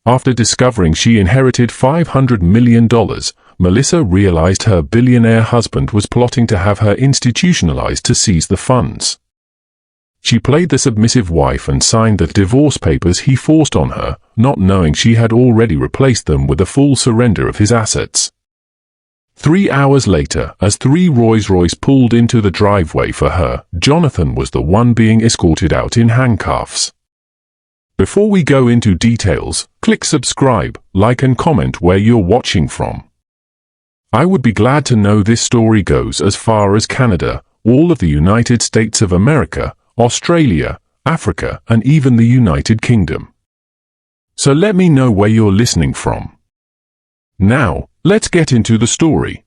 After discovering she inherited $500 million, Melissa realized her billionaire husband was plotting to have her institutionalized to seize the funds. She played the submissive wife and signed the divorce papers he forced on her, not knowing she had already replaced them with a full surrender of his assets. 3 hours later, as 3 Rolls-Royce pulled into the driveway for her, Jonathan was the one being escorted out in handcuffs. Before we go into details, click subscribe, like and comment where you're watching from. I would be glad to know this story goes as far as Canada, all of the United States of America, Australia, Africa, and even the United Kingdom. So let me know where you're listening from. Now, let's get into the story.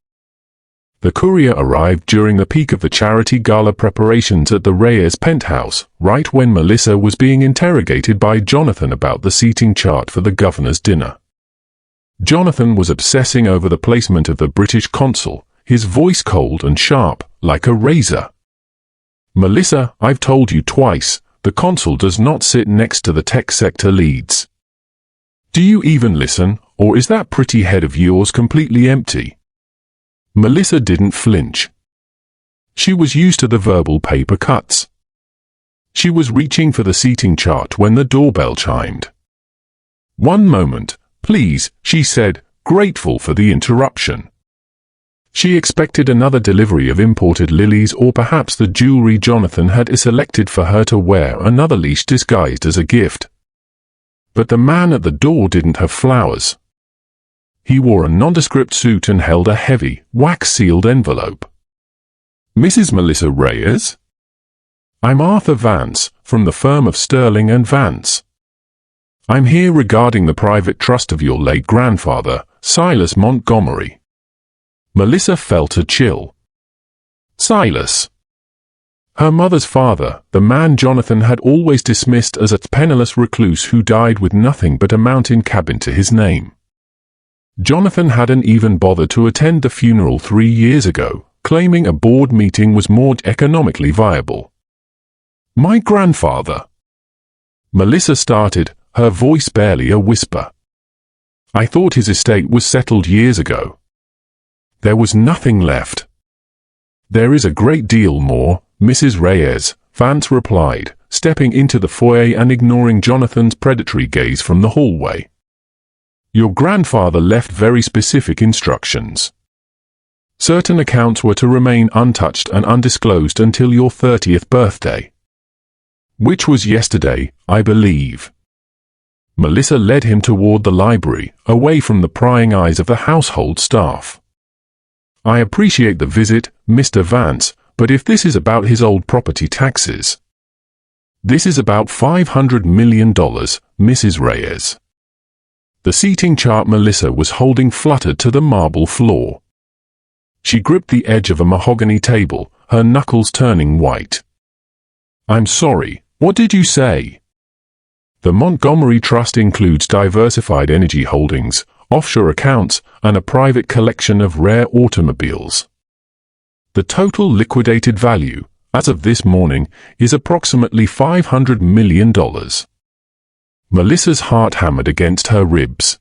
The courier arrived during the peak of the charity gala preparations at the Reyes penthouse, right when Melissa was being interrogated by Jonathan about the seating chart for the governor's dinner. Jonathan was obsessing over the placement of the British consul, his voice cold and sharp, like a razor. "Melissa, I've told you twice, the consul does not sit next to the tech sector leads. Do you even listen, or is that pretty head of yours completely empty?" Melissa didn't flinch. She was used to the verbal paper cuts. She was reaching for the seating chart when the doorbell chimed. "One moment, please," she said, grateful for the interruption. She expected another delivery of imported lilies or perhaps the jewelry Jonathan had selected for her to wear, another leash disguised as a gift. But the man at the door didn't have flowers. He wore a nondescript suit and held a heavy, wax-sealed envelope. "Mrs. Melissa Reyes? I'm Arthur Vance, from the firm of Sterling and Vance. I'm here regarding the private trust of your late grandfather, Silas Montgomery." Melissa felt a chill. Silas. Her mother's father, the man Jonathan had always dismissed as a penniless recluse who died with nothing but a mountain cabin to his name. Jonathan hadn't even bothered to attend the funeral 3 years ago, claiming a board meeting was more economically viable. "My grandfather," Melissa started, her voice barely a whisper. "I thought his estate was settled years ago." "There was nothing left." "There is a great deal more, Mrs. Reyes," Vance replied, stepping into the foyer and ignoring Jonathan's predatory gaze from the hallway. "Your grandfather left very specific instructions. Certain accounts were to remain untouched and undisclosed until your 30th birthday. Which was yesterday, I believe." Melissa led him toward the library, away from the prying eyes of the household staff. "I appreciate the visit, Mr. Vance, but if this is about his old property taxes..." "This is about $500 million, Mrs. Reyes." The seating chart Melissa was holding fluttered to the marble floor. She gripped the edge of a mahogany table, her knuckles turning white. "I'm sorry, what did you say?" "The Montgomery Trust includes diversified energy holdings, offshore accounts, and a private collection of rare automobiles. The total liquidated value, as of this morning, is approximately $500 million. Melissa's heart hammered against her ribs.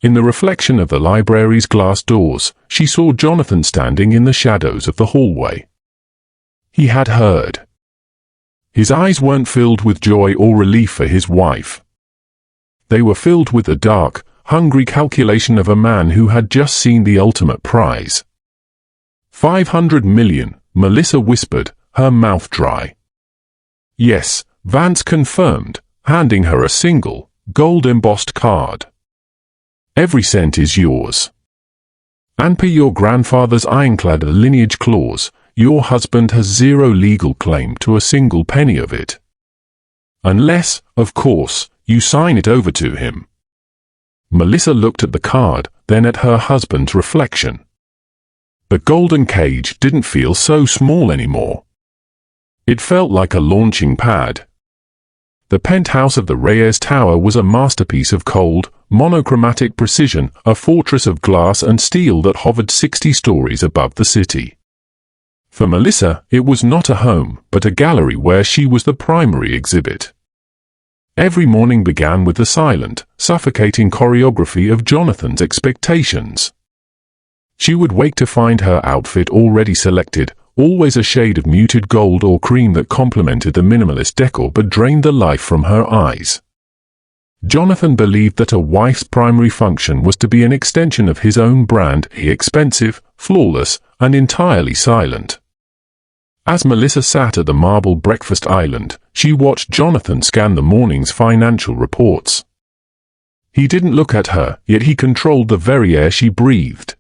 In the reflection of the library's glass doors, she saw Jonathan standing in the shadows of the hallway. He had heard. His eyes weren't filled with joy or relief for his wife. They were filled with the dark, hungry calculation of a man who had just seen the ultimate prize. $500 million, Melissa whispered, her mouth dry. "Yes," Vance confirmed, handing her a single, gold-embossed card. "Every cent is yours. And per your grandfather's ironclad lineage clause, your husband has zero legal claim to a single penny of it. Unless, of course, you sign it over to him." Melissa looked at the card, then at her husband's reflection. The golden cage didn't feel so small anymore. It felt like a launching pad. The penthouse of the Reyes Tower was a masterpiece of cold, monochromatic precision, a fortress of glass and steel that hovered 60 stories above the city. For Melissa, it was not a home, but a gallery where she was the primary exhibit. Every morning began with the silent, suffocating choreography of Jonathan's expectations. She would wake to find her outfit already selected, always a shade of muted gold or cream that complemented the minimalist decor but drained the life from her eyes. Jonathan believed that a wife's primary function was to be an extension of his own brand, expensive, flawless, and entirely silent. As Melissa sat at the marble breakfast island, she watched Jonathan scan the morning's financial reports. He didn't look at her, yet he controlled the very air she breathed.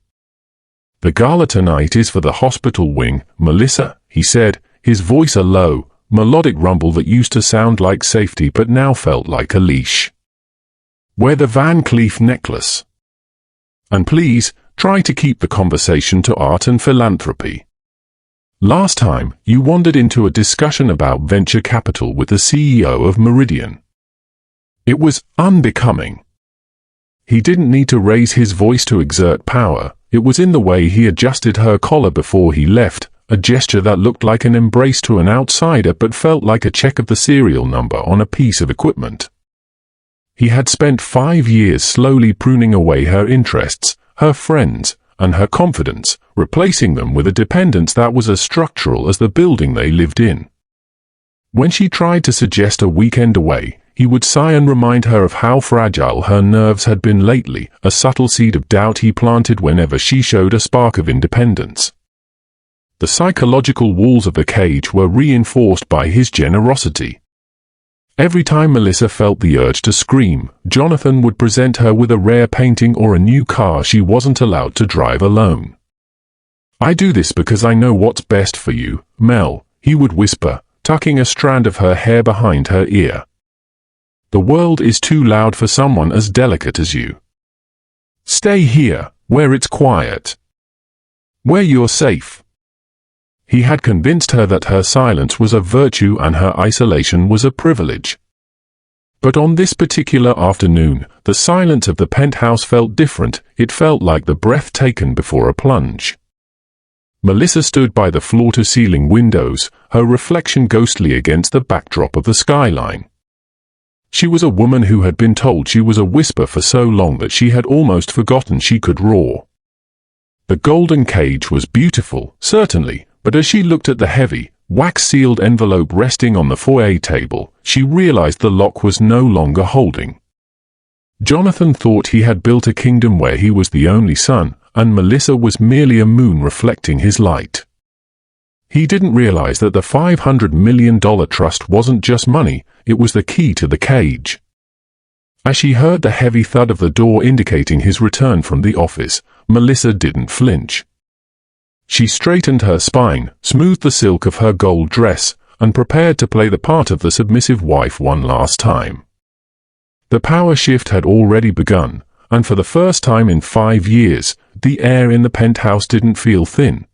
"The gala tonight is for the hospital wing, Melissa," he said, his voice a low, melodic rumble that used to sound like safety but now felt like a leash. "Wear the Van Cleef necklace. And please, try to keep the conversation to art and philanthropy. Last time, you wandered into a discussion about venture capital with the CEO of Meridian. It was unbecoming." He didn't need to raise his voice to exert power. It was in the way he adjusted her collar before he left, a gesture that looked like an embrace to an outsider but felt like a check of the serial number on a piece of equipment. He had spent 5 years slowly pruning away her interests, her friends, and her confidence, replacing them with a dependence that was as structural as the building they lived in. When she tried to suggest a weekend away, he would sigh and remind her of how fragile her nerves had been lately, a subtle seed of doubt he planted whenever she showed a spark of independence. The psychological walls of the cage were reinforced by his generosity. Every time Melissa felt the urge to scream, Jonathan would present her with a rare painting or a new car she wasn't allowed to drive alone. "I do this because I know what's best for you, Mel," he would whisper, tucking a strand of her hair behind her ear. "The world is too loud for someone as delicate as you. Stay here, where it's quiet. Where you're safe." He had convinced her that her silence was a virtue and her isolation was a privilege. But on this particular afternoon, the silence of the penthouse felt different. It felt like the breath taken before a plunge. Melissa stood by the floor-to-ceiling windows, her reflection ghostly against the backdrop of the skyline. She was a woman who had been told she was a whisper for so long that she had almost forgotten she could roar. The golden cage was beautiful, certainly, but as she looked at the heavy, wax-sealed envelope resting on the foyer table, she realized the lock was no longer holding. Jonathan thought he had built a kingdom where he was the only sun, and Melissa was merely a moon reflecting his light. He didn't realize that the $500 million trust wasn't just money, it was the key to the cage. As she heard the heavy thud of the door indicating his return from the office, Melissa didn't flinch. She straightened her spine, smoothed the silk of her gold dress, and prepared to play the part of the submissive wife one last time. The power shift had already begun, and for the first time in 5 years, the air in the penthouse didn't feel thin.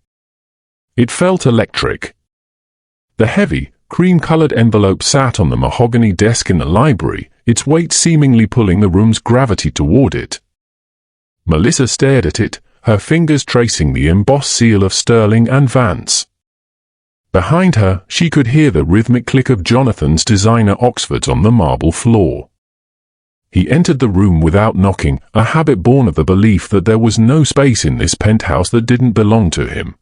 It felt electric. The heavy, cream-colored envelope sat on the mahogany desk in the library, its weight seemingly pulling the room's gravity toward it. Melissa stared at it, her fingers tracing the embossed seal of Sterling and Vance. Behind her, she could hear the rhythmic click of Jonathan's designer Oxfords on the marble floor. He entered the room without knocking, a habit born of the belief that there was no space in this penthouse that didn't belong to him.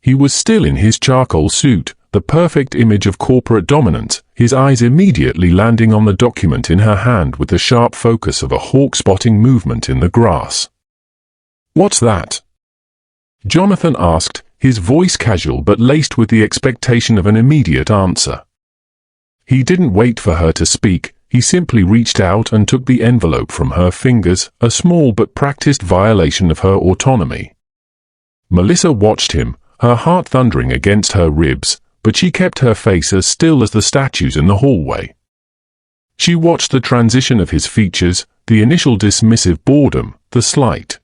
He was still in his charcoal suit, the perfect image of corporate dominance, his eyes immediately landing on the document in her hand with the sharp focus of a hawk spotting movement in the grass. "What's that?" Jonathan asked, his voice casual but laced with the expectation of an immediate answer. He didn't wait for her to speak, he simply reached out and took the envelope from her fingers, a small but practiced violation of her autonomy. Melissa watched him, her heart thundering against her ribs, but she kept her face as still as the statues in the hallway. She watched the transition of his features, the initial dismissive boredom, the slight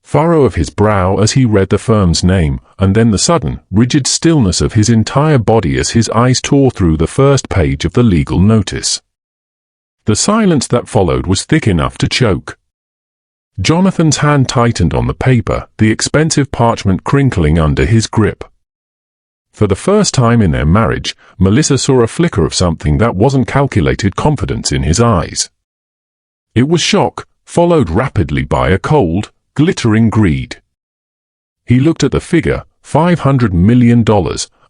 furrow of his brow as he read the firm's name, and then the sudden, rigid stillness of his entire body as his eyes tore through the first page of the legal notice. The silence that followed was thick enough to choke. Jonathan's hand tightened on the paper, the expensive parchment crinkling under his grip. For the first time in their marriage, Melissa saw a flicker of something that wasn't calculated confidence in his eyes. It was shock, followed rapidly by a cold, glittering greed. He looked at the figure, $500 million,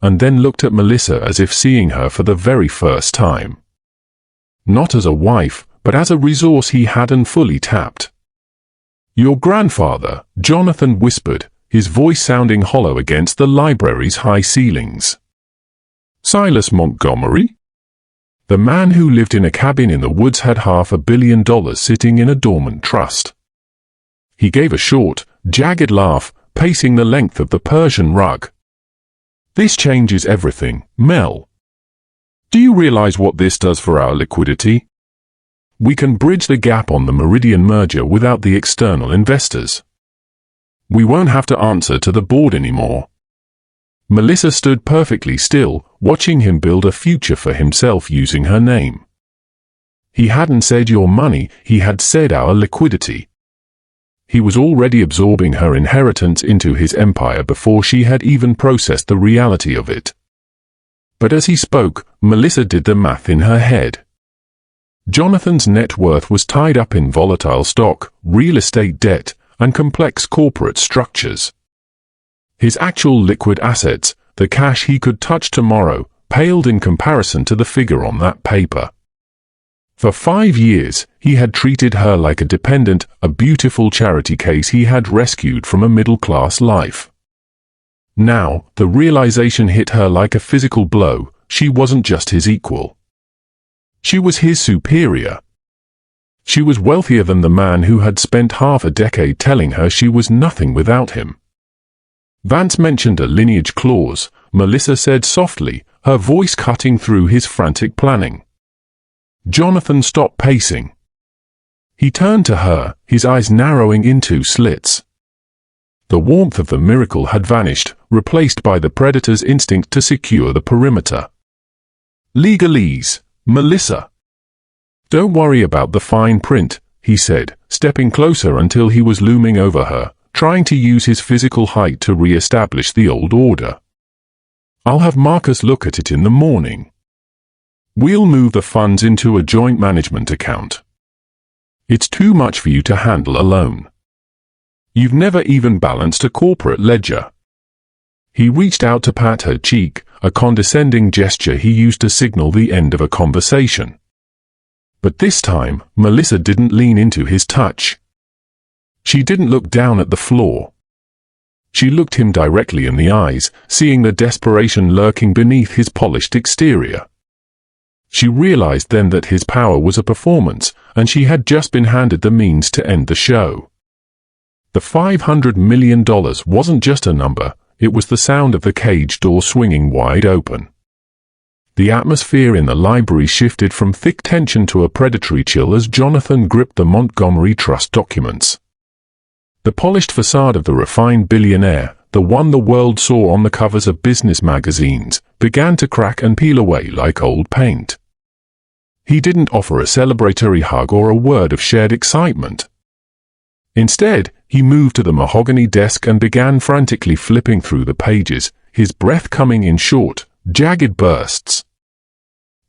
and then looked at Melissa as if seeing her for the very first time. Not as a wife, but as a resource he hadn't fully tapped. "Your grandfather," Jonathan whispered, his voice sounding hollow against the library's high ceilings. "Silas Montgomery?" The man who lived in a cabin in the woods had $500 million sitting in a dormant trust. He gave a short, jagged laugh, pacing the length of the Persian rug. "This changes everything, Mel. Do you realize what this does for our liquidity? We can bridge the gap on the Meridian merger without the external investors. We won't have to answer to the board anymore." Melissa stood perfectly still, watching him build a future for himself using her name. He hadn't said your money, he had said our liquidity. He was already absorbing her inheritance into his empire before she had even processed the reality of it. But as he spoke, Melissa did the math in her head. Jonathan's net worth was tied up in volatile stock, real estate debt, and complex corporate structures. His actual liquid assets, the cash he could touch tomorrow, paled in comparison to the figure on that paper. For 5 years, he had treated her like a dependent, a beautiful charity case he had rescued from a middle-class life. Now, the realization hit her like a physical blow. She wasn't just his equal. She was his superior. She was wealthier than the man who had spent half a decade telling her she was nothing without him. Vance mentioned a lineage clause, Melissa said softly, her voice cutting through his frantic planning. Jonathan stopped pacing. He turned to her, his eyes narrowing into slits. The warmth of the miracle had vanished, replaced by the predator's instinct to secure the perimeter. "Legalese, Melissa. Don't worry about the fine print," he said, stepping closer until he was looming over her, trying to use his physical height to re-establish the old order. "I'll have Marcus look at it in the morning. We'll move the funds into a joint management account. It's too much for you to handle alone. You've never even balanced a corporate ledger." He reached out to pat her cheek, a condescending gesture he used to signal the end of a conversation. But this time, Melissa didn't lean into his touch. She didn't look down at the floor. She looked him directly in the eyes, seeing the desperation lurking beneath his polished exterior. She realized then that his power was a performance, and she had just been handed the means to end the show. The $500 million wasn't just a number, it was the sound of the cage door swinging wide open. The atmosphere in the library shifted from thick tension to a predatory chill as Jonathan gripped the Montgomery Trust documents. The polished facade of the refined billionaire, the one the world saw on the covers of business magazines, began to crack and peel away like old paint. He didn't offer a celebratory hug or a word of shared excitement. Instead, he moved to the mahogany desk and began frantically flipping through the pages, his breath coming in short, jagged bursts.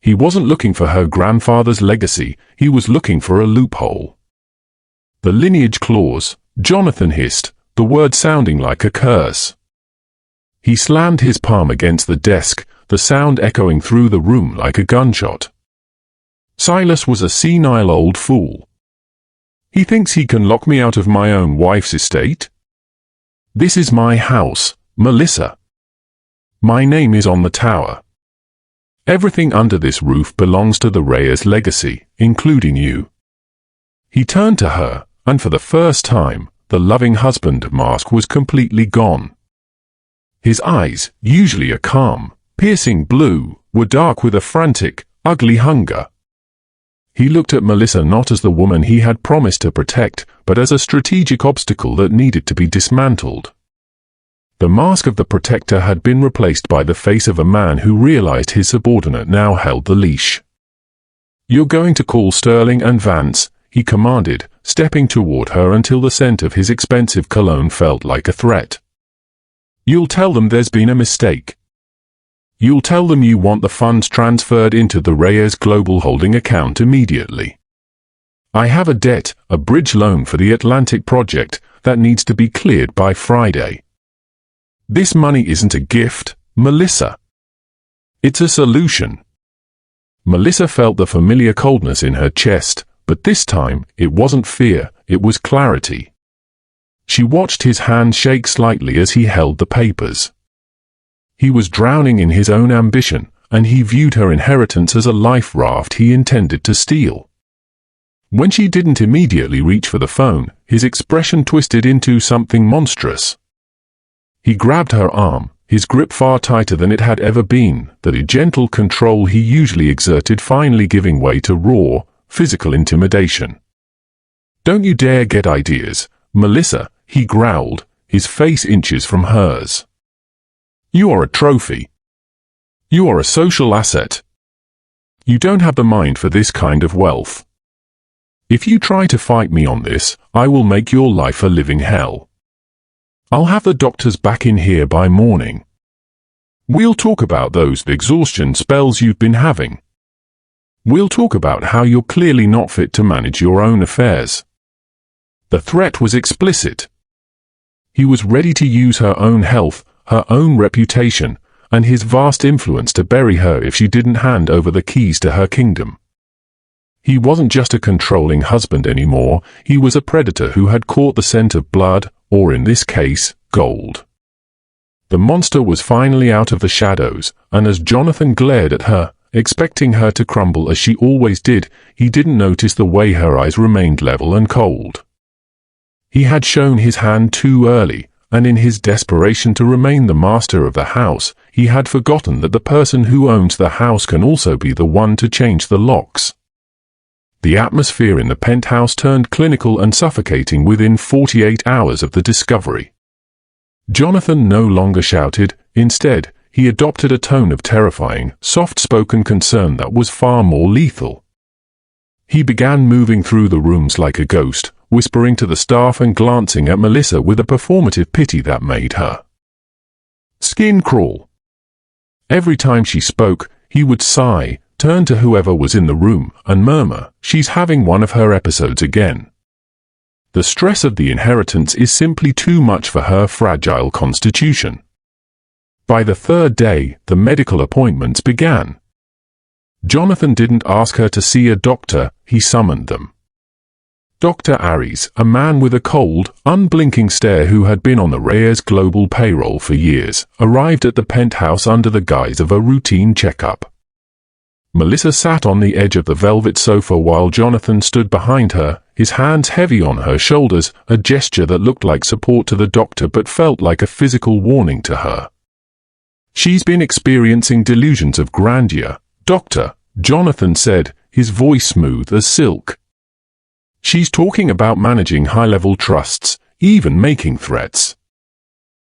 He wasn't looking for her grandfather's legacy, he was looking for a loophole. The lineage clause, Jonathan hissed, the word sounding like a curse. He slammed his palm against the desk, the sound echoing through the room like a gunshot. Silas was a senile old fool. He thinks he can lock me out of my own wife's estate? This is my house, Melissa. My name is on the tower. Everything under this roof belongs to the Reyes legacy, including you. He turned to her, and for the first time, the loving husband mask was completely gone. His eyes, usually a calm, piercing blue, were dark with a frantic, ugly hunger. He looked at Melissa not as the woman he had promised to protect, but as a strategic obstacle that needed to be dismantled. The mask of the protector had been replaced by the face of a man who realized his subordinate now held the leash. "You're going to call Sterling and Vance," he commanded, stepping toward her until the scent of his expensive cologne felt like a threat. "You'll tell them there's been a mistake. You'll tell them you want the funds transferred into the Reyes Global Holding account immediately. I have a debt, a bridge loan for the Atlantic project, that needs to be cleared by Friday. This money isn't a gift, Melissa. It's a solution. Melissa felt the familiar coldness in her chest, but this time it wasn't fear, it was clarity. She watched his hand shake slightly as he held the papers. He was drowning in his own ambition, and he viewed her inheritance as a life raft he intended to steal. When she didn't immediately reach for the phone, his expression twisted into something monstrous. He grabbed her arm, his grip far tighter than it had ever been, the gentle control he usually exerted finally giving way to raw, physical intimidation. "Don't you dare get ideas, Melissa," he growled, his face inches from hers. "You are a trophy. You are a social asset. You don't have the mind for this kind of wealth. If you try to fight me on this, I will make your life a living hell. I'll have the doctors back in here by morning. We'll talk about those exhaustion spells you've been having. We'll talk about how you're clearly not fit to manage your own affairs." The threat was explicit. He was ready to use her own health, her own reputation, and his vast influence to bury her if she didn't hand over the keys to her kingdom. He wasn't just a controlling husband anymore, he was a predator who had caught the scent of blood, or in this case, gold. The monster was finally out of the shadows, and as Jonathan glared at her, expecting her to crumble as she always did, he didn't notice the way her eyes remained level and cold. He had shown his hand too early, and in his desperation to remain the master of the house, he had forgotten that the person who owns the house can also be the one to change the locks. The atmosphere in the penthouse turned clinical and suffocating within 48 hours of the discovery. Jonathan no longer shouted, instead, he adopted a tone of terrifying, soft-spoken concern that was far more lethal. He began moving through the rooms like a ghost, whispering to the staff and glancing at Melissa with a performative pity that made her skin crawl. Every time she spoke, he would sigh, turn to whoever was in the room, and murmur, "She's having one of her episodes again." The stress of the inheritance is simply too much for her fragile constitution. By the third day, the medical appointments began. Jonathan didn't ask her to see a doctor, he summoned them. Dr. Aries, a man with a cold, unblinking stare who had been on the Reyes global payroll for years, arrived at the penthouse under the guise of a routine checkup. Melissa sat on the edge of the velvet sofa while Jonathan stood behind her, his hands heavy on her shoulders, a gesture that looked like support to the doctor but felt like a physical warning to her. "She's been experiencing delusions of grandeur, Doctor," Jonathan said, his voice smooth as silk. "She's talking about managing high-level trusts, even making threats.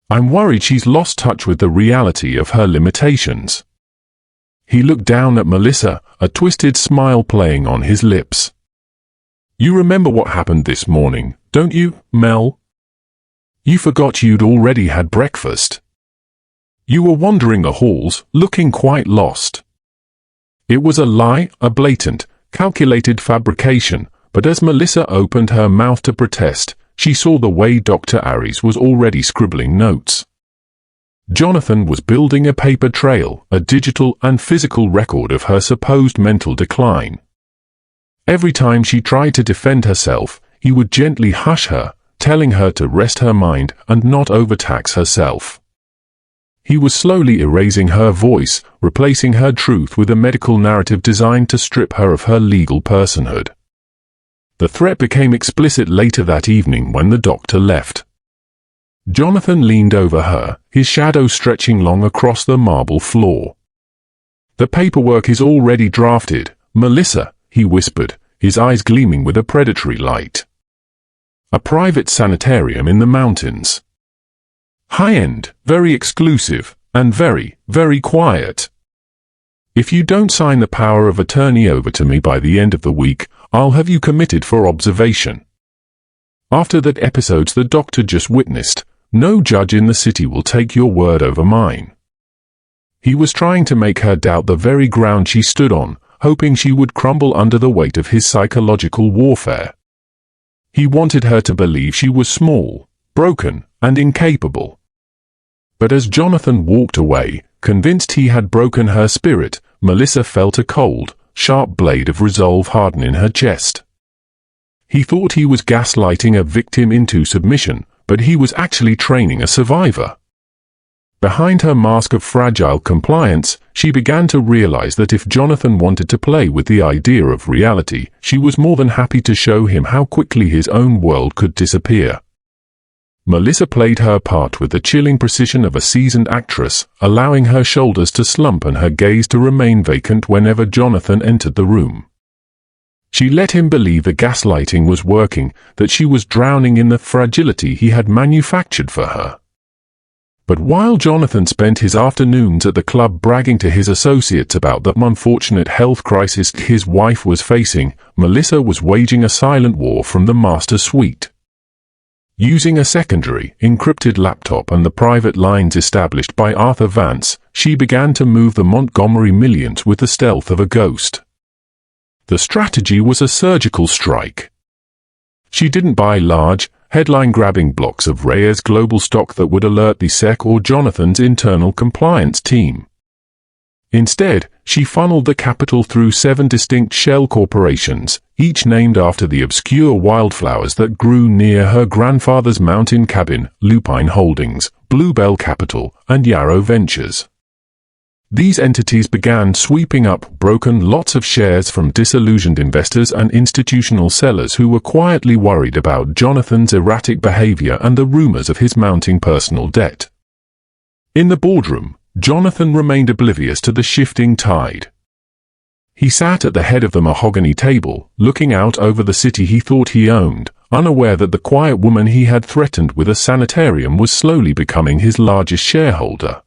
I'm worried she's lost touch with the reality of her limitations." He looked down at Melissa, a twisted smile playing on his lips. "You remember what happened this morning, don't you, Mel? You forgot you'd already had breakfast. You were wandering the halls, looking quite lost." It was a lie, a blatant, calculated fabrication, but as Melissa opened her mouth to protest, she saw the way Dr. Aries was already scribbling notes. Jonathan was building a paper trail, a digital and physical record of her supposed mental decline. Every time she tried to defend herself, he would gently hush her, telling her to rest her mind and not overtax herself. He was slowly erasing her voice, replacing her truth with a medical narrative designed to strip her of her legal personhood. The threat became explicit later that evening when the doctor left. Jonathan leaned over her, his shadow stretching long across the marble floor. "The paperwork is already drafted, Melissa," he whispered, his eyes gleaming with a predatory light. "A private sanitarium in the mountains. High-end, very exclusive, and very, very quiet. If you don't sign the power of attorney over to me by the end of the week, I'll have you committed for observation. After that episode the doctor just witnessed, no judge in the city will take your word over mine." He was trying to make her doubt the very ground she stood on, hoping she would crumble under the weight of his psychological warfare. He wanted her to believe she was small, broken, and incapable. But as Jonathan walked away, convinced he had broken her spirit, Melissa felt a cold, sharp blade of resolve harden in her chest. He thought he was gaslighting a victim into submission, but he was actually training a survivor. Behind her mask of fragile compliance, she began to realize that if Jonathan wanted to play with the idea of reality, she was more than happy to show him how quickly his own world could disappear. Melissa played her part with the chilling precision of a seasoned actress, allowing her shoulders to slump and her gaze to remain vacant whenever Jonathan entered the room. She let him believe the gaslighting was working, that she was drowning in the fragility he had manufactured for her. But while Jonathan spent his afternoons at the club bragging to his associates about the unfortunate health crisis his wife was facing, Melissa was waging a silent war from the master suite. Using a secondary, encrypted laptop and the private lines established by Arthur Vance, she began to move the Montgomery millions with the stealth of a ghost. The strategy was a surgical strike. She didn't buy large, headline-grabbing blocks of Reyes Global stock that would alert the SEC or Jonathan's internal compliance team. Instead, she funneled the capital through 7 distinct shell corporations, each named after the obscure wildflowers that grew near her grandfather's mountain cabin: Lupine Holdings, Bluebell Capital, and Yarrow Ventures. These entities began sweeping up broken lots of shares from disillusioned investors and institutional sellers who were quietly worried about Jonathan's erratic behavior and the rumors of his mounting personal debt. In the boardroom, Jonathan remained oblivious to the shifting tide. He sat at the head of the mahogany table, looking out over the city he thought he owned, unaware that the quiet woman he had threatened with a sanitarium was slowly becoming his largest shareholder.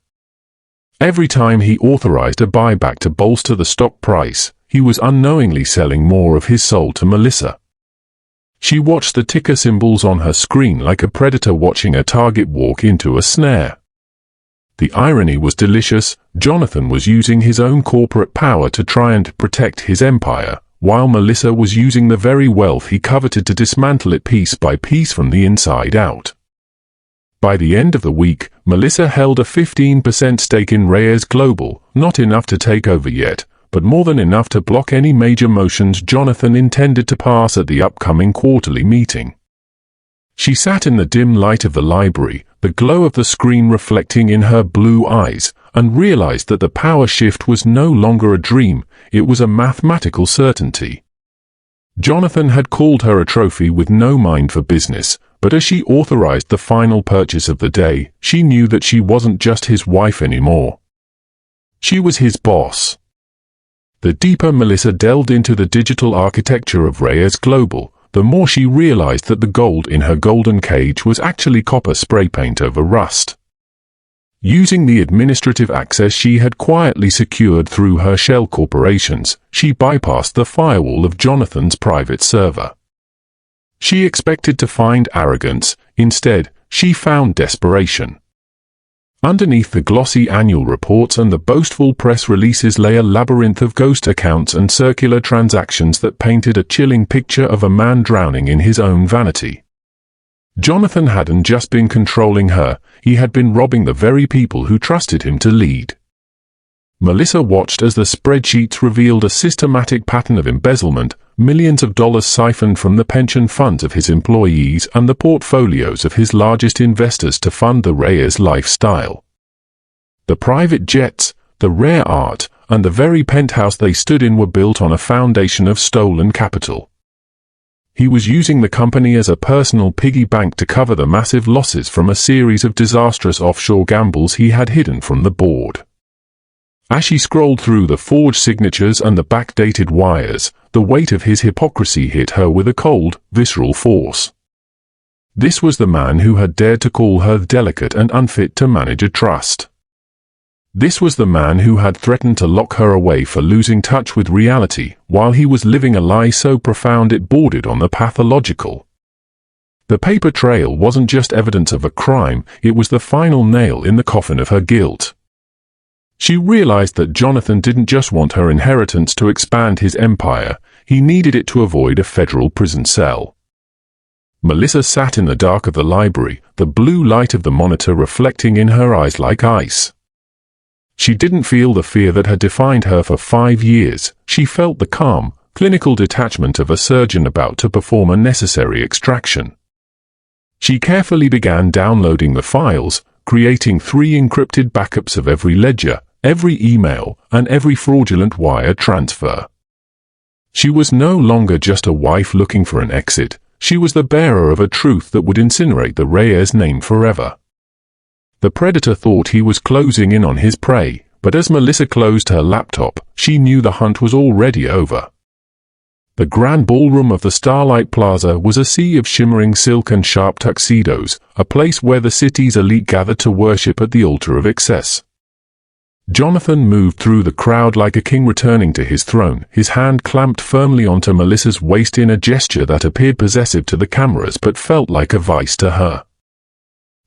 Every time he authorized a buyback to bolster the stock price, he was unknowingly selling more of his soul to Melissa. She watched the ticker symbols on her screen like a predator watching a target walk into a snare. The irony was delicious. Jonathan was using his own corporate power to try and protect his empire, while Melissa was using the very wealth he coveted to dismantle it piece by piece from the inside out. By the end of the week, Melissa held a 15% stake in Reyes Global, not enough to take over yet, but more than enough to block any major motions Jonathan intended to pass at the upcoming quarterly meeting. She sat in the dim light of the library, the glow of the screen reflecting in her blue eyes, and realized that the power shift was no longer a dream, it was a mathematical certainty. Jonathan had called her a trophy with no mind for business, but as she authorized the final purchase of the day, she knew that she wasn't just his wife anymore. She was his boss. The deeper Melissa delved into the digital architecture of Reyes Global, the more she realized that the gold in her golden cage was actually copper spray paint over rust. Using the administrative access she had quietly secured through her shell corporations, she bypassed the firewall of Jonathan's private server. She expected to find arrogance. Instead, she found desperation. Underneath the glossy annual reports and the boastful press releases lay a labyrinth of ghost accounts and circular transactions that painted a chilling picture of a man drowning in his own vanity. Jonathan hadn't just been controlling her, he had been robbing the very people who trusted him to lead. Melissa watched as the spreadsheets revealed a systematic pattern of embezzlement, millions of dollars siphoned from the pension funds of his employees and the portfolios of his largest investors to fund the Reyes lifestyle. The private jets, the rare art, and the very penthouse they stood in were built on a foundation of stolen capital. He was using the company as a personal piggy bank to cover the massive losses from a series of disastrous offshore gambles he had hidden from the board. As she scrolled through the forged signatures and the backdated wires, the weight of his hypocrisy hit her with a cold, visceral force. This was the man who had dared to call her delicate and unfit to manage a trust. This was the man who had threatened to lock her away for losing touch with reality, while he was living a lie so profound it bordered on the pathological. The paper trail wasn't just evidence of a crime, it was the final nail in the coffin of her guilt. She realized that Jonathan didn't just want her inheritance to expand his empire, he needed it to avoid a federal prison cell. Melissa sat in the dark of the library, the blue light of the monitor reflecting in her eyes like ice. She didn't feel the fear that had defined her for 5 years. She felt the calm, clinical detachment of a surgeon about to perform a necessary extraction. She carefully began downloading the files, creating 3 encrypted backups of every ledger, every email, and every fraudulent wire transfer. She was no longer just a wife looking for an exit. She was the bearer of a truth that would incinerate the Reyes name forever. The predator thought he was closing in on his prey, but as Melissa closed her laptop, she knew the hunt was already over. The grand ballroom of the Starlight Plaza was a sea of shimmering silk and sharp tuxedos, a place where the city's elite gathered to worship at the altar of excess. Jonathan moved through the crowd like a king returning to his throne, his hand clamped firmly onto Melissa's waist in a gesture that appeared possessive to the cameras but felt like a vice to her.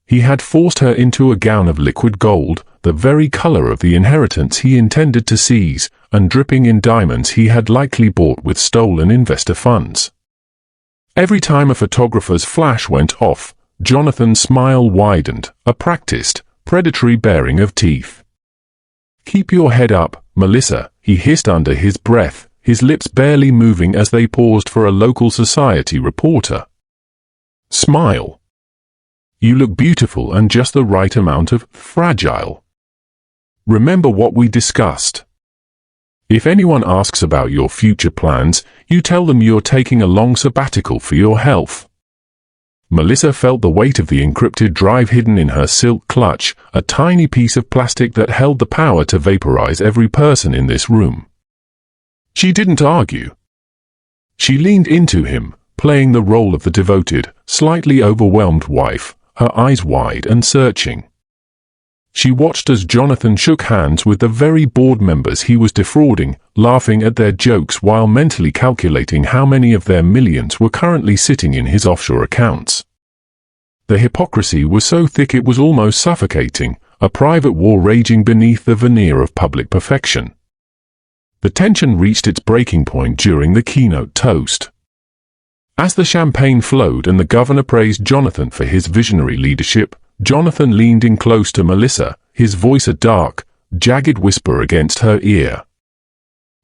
He had forced her into a gown of liquid gold, the very color of the inheritance he intended to seize, and dripping in diamonds he had likely bought with stolen investor funds. Every time a photographer's flash went off, Jonathan's smile widened, a practiced, predatory baring of teeth. "Keep your head up, Melissa," he hissed under his breath, his lips barely moving as they paused for a local society reporter. "Smile. You look beautiful and just the right amount of fragile. Remember what we discussed. If anyone asks about your future plans, you tell them you're taking a long sabbatical for your health." Melissa felt the weight of the encrypted drive hidden in her silk clutch, a tiny piece of plastic that held the power to vaporize every person in this room. She didn't argue. She leaned into him, playing the role of the devoted, slightly overwhelmed wife, her eyes wide and searching. She watched as Jonathan shook hands with the very board members he was defrauding, laughing at their jokes while mentally calculating how many of their millions were currently sitting in his offshore accounts. The hypocrisy was so thick it was almost suffocating, a private war raging beneath the veneer of public perfection. The tension reached its breaking point during the keynote toast. As the champagne flowed and the governor praised Jonathan for his visionary leadership, Jonathan leaned in close to Melissa, his voice a dark, jagged whisper against her ear.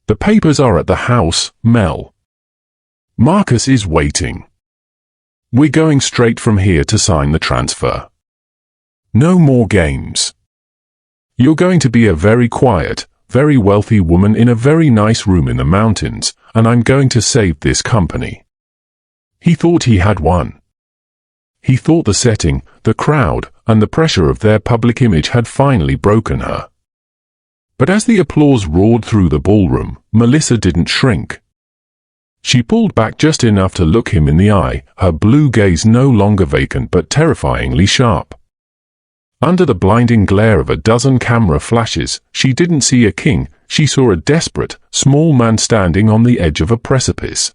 "The papers are at the house, Mel. Marcus is waiting. We're going straight from here to sign the transfer. No more games. You're going to be a very quiet, very wealthy woman in a very nice room in the mountains, and I'm going to save this company." He thought he had won. He thought the setting, the crowd, and the pressure of their public image had finally broken her. But as the applause roared through the ballroom, Melissa didn't shrink. She pulled back just enough to look him in the eye, her blue gaze no longer vacant but terrifyingly sharp. Under the blinding glare of a dozen camera flashes, she didn't see a king, she saw a desperate, small man standing on the edge of a precipice.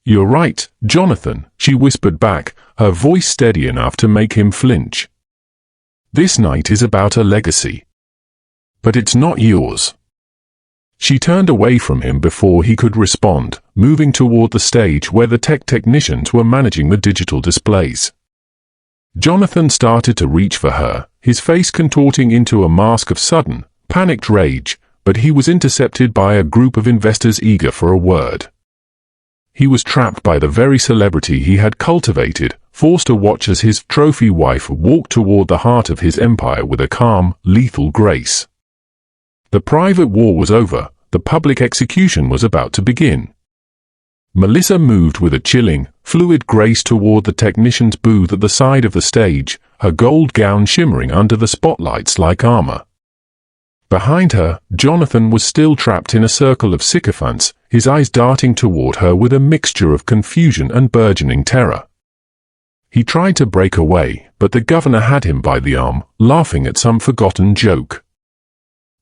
"You're right, Jonathan," she whispered back, her voice steady enough to make him flinch. "This night is about a legacy. But it's not yours." She turned away from him before he could respond, moving toward the stage where the technicians were managing the digital displays. Jonathan started to reach for her, his face contorting into a mask of sudden, panicked rage, but he was intercepted by a group of investors eager for a word. He was trapped by the very celebrity he had cultivated, forced to watch as his trophy wife walked toward the heart of his empire with a calm, lethal grace. The private war was over, the public execution was about to begin. Melissa moved with a chilling, fluid grace toward the technician's booth at the side of the stage, her gold gown shimmering under the spotlights like armor. Behind her, Jonathan was still trapped in a circle of sycophants, his eyes darting toward her with a mixture of confusion and burgeoning terror. He tried to break away, but the governor had him by the arm, laughing at some forgotten joke.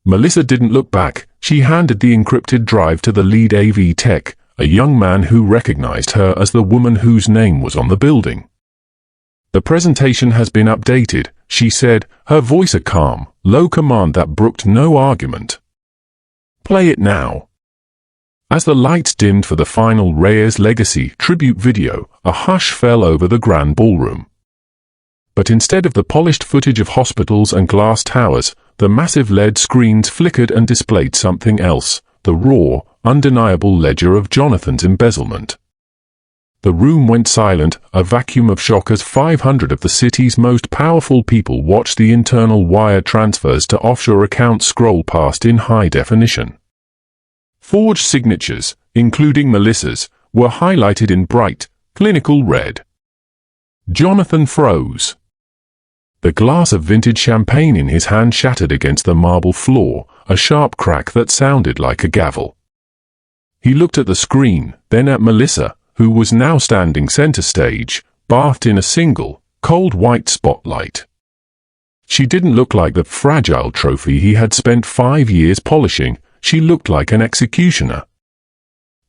Melissa didn't look back. She handed the encrypted drive to the lead AV tech, a young man who recognized her as the woman whose name was on the building. "The presentation has been updated," she said, her voice a calm, low command that brooked no argument. "Play it now." As the lights dimmed for the final Reyes Legacy tribute video, a hush fell over the grand ballroom. But instead of the polished footage of hospitals and glass towers, the massive LED screens flickered and displayed something else, the raw, undeniable ledger of Jonathan's embezzlement. The room went silent, a vacuum of shock as 500 of the city's most powerful people watched the internal wire transfers to offshore accounts scroll past in high definition. Forged signatures, including Melissa's, were highlighted in bright, clinical red. Jonathan froze. The glass of vintage champagne in his hand shattered against the marble floor, a sharp crack that sounded like a gavel. He looked at the screen, then at Melissa, who was now standing center stage, bathed in a single, cold white spotlight. She didn't look like the fragile trophy he had spent 5 years polishing, she looked like an executioner.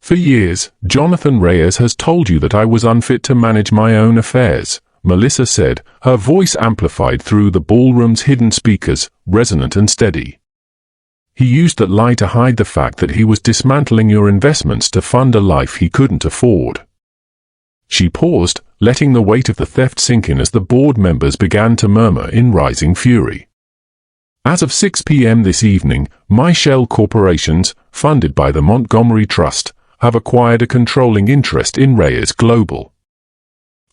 "For years, Jonathan Reyes has told you that I was unfit to manage my own affairs," Melissa said, her voice amplified through the ballroom's hidden speakers, resonant and steady. "He used that lie to hide the fact that he was dismantling your investments to fund a life he couldn't afford." She paused, letting the weight of the theft sink in as the board members began to murmur in rising fury. As of 6 p.m. this evening, my shell corporations, funded by the Montgomery Trust, have acquired a controlling interest in Reyes Global.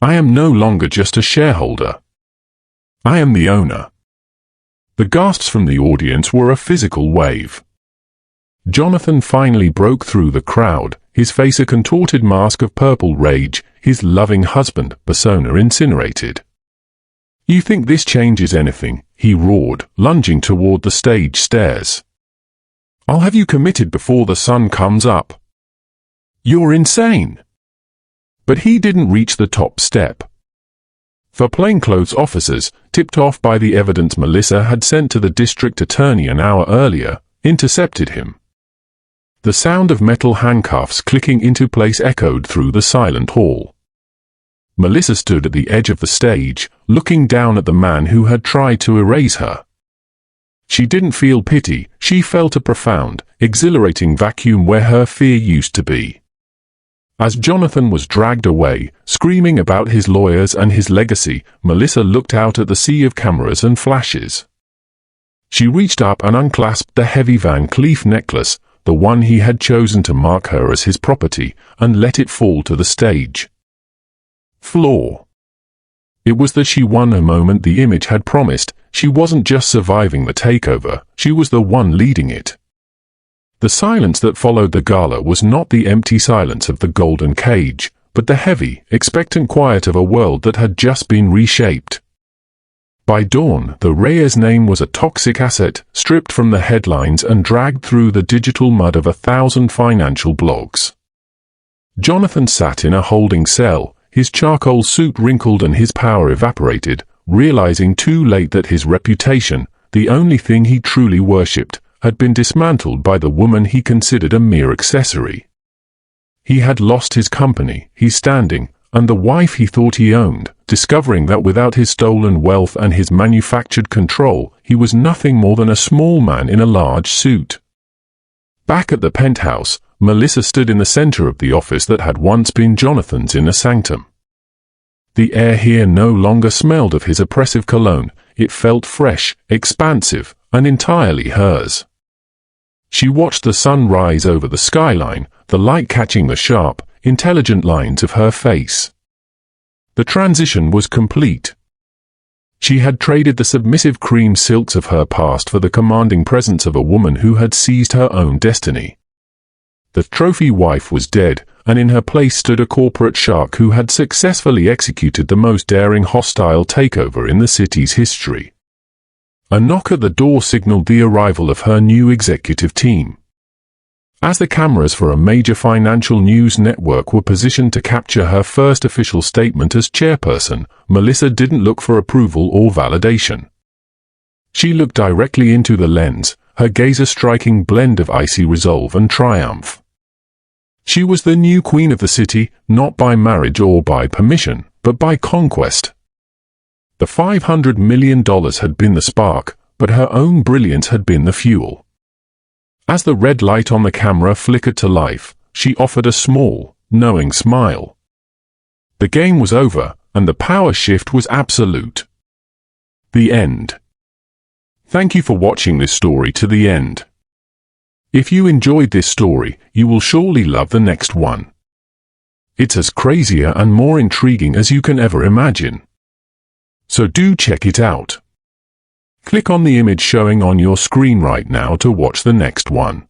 I am no longer just a shareholder. I am the owner. The gasps from the audience were a physical wave. Jonathan finally broke through the crowd, his face a contorted mask of purple rage, his loving husband persona incinerated. "You think this changes anything?" he roared, lunging toward the stage stairs. "I'll have you committed before the sun comes up. You're insane." But he didn't reach the top step. For plainclothes officers, tipped off by the evidence Melissa had sent to the district attorney an hour earlier, intercepted him. The sound of metal handcuffs clicking into place echoed through the silent hall. Melissa stood at the edge of the stage, looking down at the man who had tried to erase her. She didn't feel pity, she felt a profound, exhilarating vacuum where her fear used to be. As Jonathan was dragged away, screaming about his lawyers and his legacy, Melissa looked out at the sea of cameras and flashes. She reached up and unclasped the heavy Van Cleef necklace, the one he had chosen to mark her as his property, and let it fall to the stage floor. It was that she won a moment the image had promised. She wasn't just surviving the takeover, she was the one leading it. The silence that followed the gala was not the empty silence of the golden cage, but the heavy, expectant quiet of a world that had just been reshaped. By dawn, the Reyes name was a toxic asset, stripped from the headlines and dragged through the digital mud of 1,000 financial blogs. Jonathan sat in a holding cell, his charcoal suit wrinkled and his power evaporated, realizing too late that his reputation, the only thing he truly worshipped, had been dismantled by the woman he considered a mere accessory. He had lost his company, his standing, and the wife he thought he owned, discovering that without his stolen wealth and his manufactured control, he was nothing more than a small man in a large suit. Back at the penthouse, Melissa stood in the center of the office that had once been Jonathan's inner sanctum. The air here no longer smelled of his oppressive cologne, it felt fresh, expansive, and entirely hers. She watched the sun rise over the skyline, the light catching the sharp, intelligent lines of her face. The transition was complete. She had traded the submissive cream silks of her past for the commanding presence of a woman who had seized her own destiny. The trophy wife was dead, and in her place stood a corporate shark who had successfully executed the most daring hostile takeover in the city's history. A knock at the door signaled the arrival of her new executive team. As the cameras for a major financial news network were positioned to capture her first official statement as chairperson, Melissa didn't look for approval or validation. She looked directly into the lens, her gaze a striking blend of icy resolve and triumph. She was the new queen of the city, not by marriage or by permission, but by conquest. The $500 million had been the spark, but her own brilliance had been the fuel. As the red light on the camera flickered to life, she offered a small, knowing smile. The game was over, and the power shift was absolute. The end. Thank you for watching this story to the end. If you enjoyed this story, you will surely love the next one. It's as crazier and more intriguing as you can ever imagine. So do check it out. Click on the image showing on your screen right now to watch the next one.